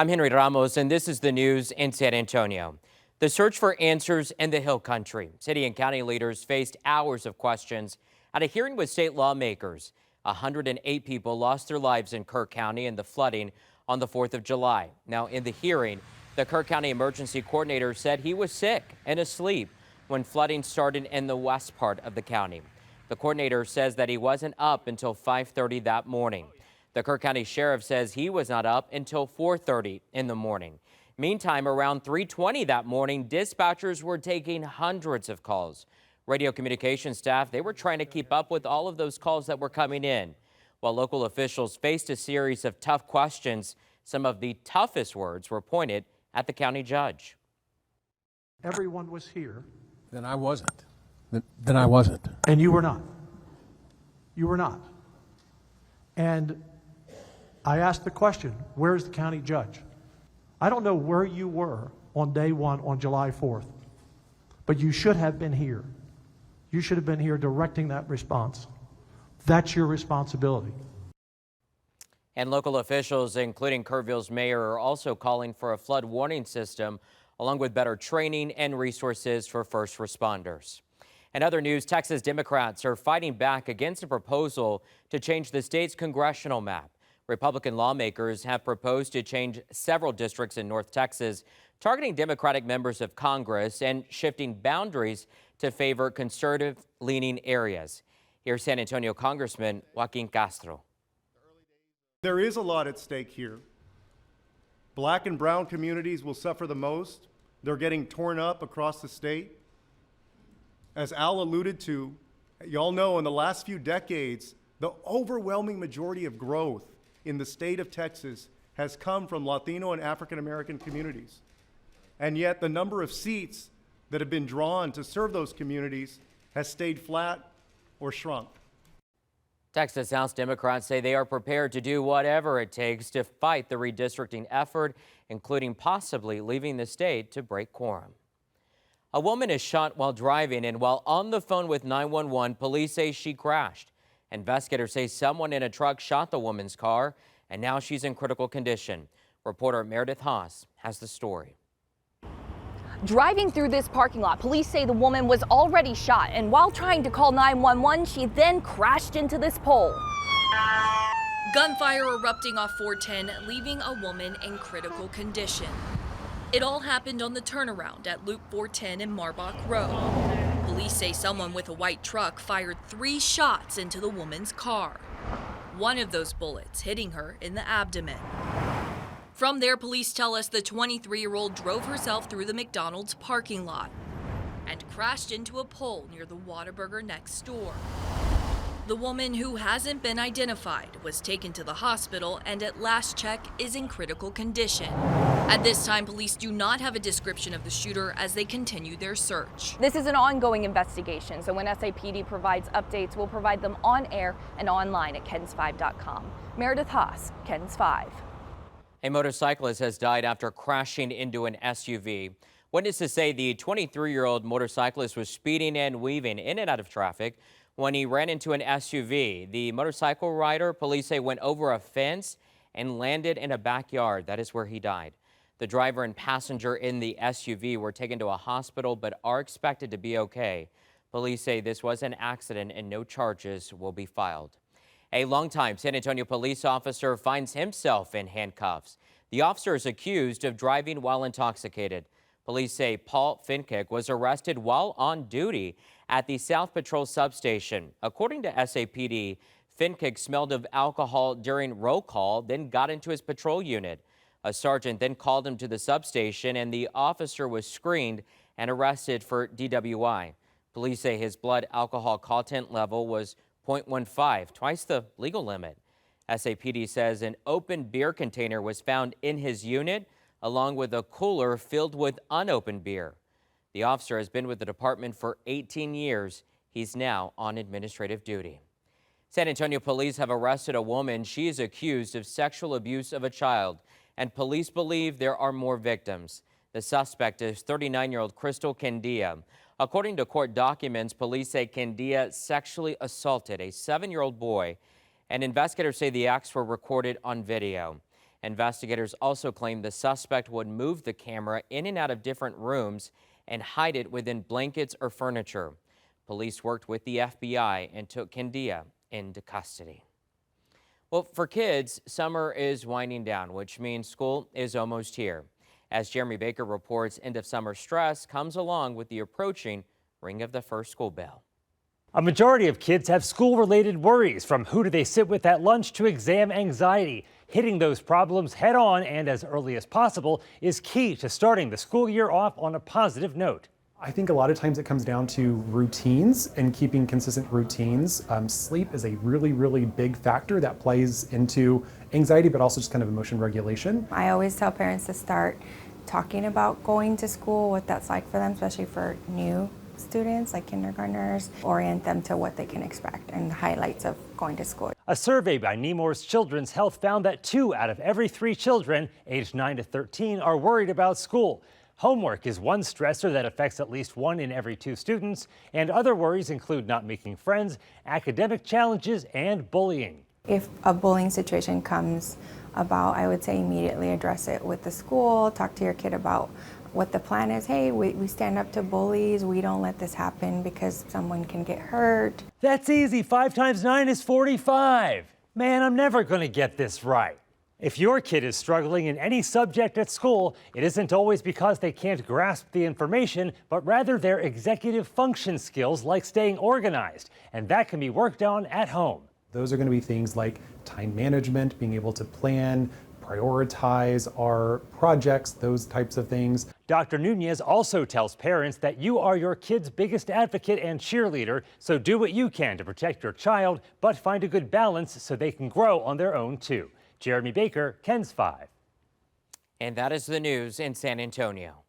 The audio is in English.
I'm Henry Ramos, and this is the news in San Antonio. The search for answers in the Hill Country. City and county leaders faced hours of questions at a hearing with state lawmakers. 108 people lost their lives in Kirk County in the flooding on the 4th of July. Now, in the hearing, the Kirk County Emergency Coordinator said he was sick and asleep when flooding started in the west part of the county. The coordinator says that he wasn't up until 5:30 that morning. The Kirk County Sheriff says he was not up until 4:30 in the morning. Meantime, around 3:20 that morning, dispatchers were taking hundreds of calls. Radio communication staff, they were trying to keep up with all of those calls that were coming in. While local officials faced a series of tough questions, some of the toughest words were pointed at the county judge. Everyone was here. Then I wasn't. Then I wasn't. And you were not. You were not. And I asked the question, where's the county judge? I don't know where you were on day one on July 4th, but you should have been here. You should have been here directing that response. That's your responsibility. And local officials, including Kerrville's mayor, are also calling for a flood warning system, along with better training and resources for first responders. In other news, Texas Democrats are fighting back against a proposal to change the state's congressional map. Republican lawmakers have proposed to change several districts in North Texas, targeting Democratic members of Congress and shifting boundaries to favor conservative-leaning areas. Here's San Antonio Congressman Joaquin Castro. There is a lot at stake here. Black and brown communities will suffer the most. They're getting torn up across the state. As Al alluded to, y'all know in the last few decades, the overwhelming majority of growth in the state of Texas has come from Latino and African American communities. And yet the number of seats that have been drawn to serve those communities has stayed flat or shrunk. Texas House Democrats say they are prepared to do whatever it takes to fight the redistricting effort, including possibly leaving the state to break quorum. A woman is shot while driving, and while on the phone with 911, police say she crashed. Investigators say someone in a truck shot the woman's car, and now she's in critical condition. Reporter Meredith Haas has the story. Driving through this parking lot, police say the woman was already shot, and while trying to call 911, she then crashed into this pole. Gunfire erupting off 410, leaving a woman in critical condition. It all happened on the turnaround at Loop 410 in Marbach Road. Police say someone with a white truck fired 3 shots into the woman's car. One of those bullets hitting her in the abdomen. From there, police tell us the 23-year-old drove herself through the McDonald's parking lot and crashed into a pole near the Whataburger next door. The woman, who hasn't been identified, was taken to the hospital and at last check is in critical condition. At this time, police do not have a description of the shooter as they continue their search. This is an ongoing investigation, so when SAPD provides updates, we'll provide them on air and online at KENS5.com. Meredith Haas, KENS 5. A motorcyclist has died after crashing into an SUV. Witnesses say the 23-year-old motorcyclist was speeding and weaving in and out of traffic when he ran into an SUV. The motorcycle rider, police say, went over a fence and landed in a backyard. That is where he died. The driver and passenger in the SUV were taken to a hospital but are expected to be okay. Police say this was an accident and no charges will be filed. A longtime San Antonio police officer finds himself in handcuffs. The officer is accused of driving while intoxicated. Police say Paul Finkick was arrested while on duty at the South Patrol substation. According to SAPD, Finkick smelled of alcohol during roll call, then got into his patrol unit. A sergeant then called him to the substation, and the officer was screened and arrested for DWI. Police say his blood alcohol content level was 0.15, twice the legal limit. SAPD says an open beer container was found in his unit, along with a cooler filled with unopened beer. The officer has been with the department for 18 years. He's now on administrative duty. San Antonio police have arrested a woman. She is accused of sexual abuse of a child, and police believe there are more victims. The suspect is 39-year-old Crystal Candia. According to court documents, police say Candia sexually assaulted a 7-year-old boy, and investigators say the acts were recorded on video. Investigators also claim the suspect would move the camera in and out of different rooms and hide it within blankets or furniture. Police worked with the FBI and took Kendia into custody. Well, for kids, summer is winding down, which means school is almost here. As Jeremy Baker reports, end of summer stress comes along with the approaching ring of the first school bell. A majority of kids have school-related worries, from who do they sit with at lunch to exam anxiety. Hitting those problems head on and as early as possible is key to starting the school year off on a positive note. I think a lot of times it comes down to routines and keeping consistent routines. Sleep is a really, really big factor that plays into anxiety, but also just kind of emotion regulation. I always tell parents to start talking about going to school, what that's like for them, especially for new students like kindergartners, orient them to what they can expect and the highlights of going to school. A survey by Nemours Children's Health found that 2 out of every 3 children aged 9 to 13 are worried about school. Homework is one stressor that affects at least 1 in every 2 students, and other worries include not making friends, academic challenges, and bullying. If a bullying situation comes about, I would say immediately address it with the school, talk to your kid about what the plan is. Hey, we stand up to bullies. We don't let this happen because someone can get hurt. That's easy. 5 times 9 is 45. Man, I'm never going to get this right. If your kid is struggling in any subject at school, it isn't always because they can't grasp the information, but rather their executive function skills like staying organized, and that can be worked on at home. Those are going to be things like time management, being able to plan, prioritize our projects, those types of things. Dr. Nunez also tells parents that you are your kid's biggest advocate and cheerleader, so do what you can to protect your child, but find a good balance so they can grow on their own too. Jeremy Baker, KENS 5. And that is the news in San Antonio.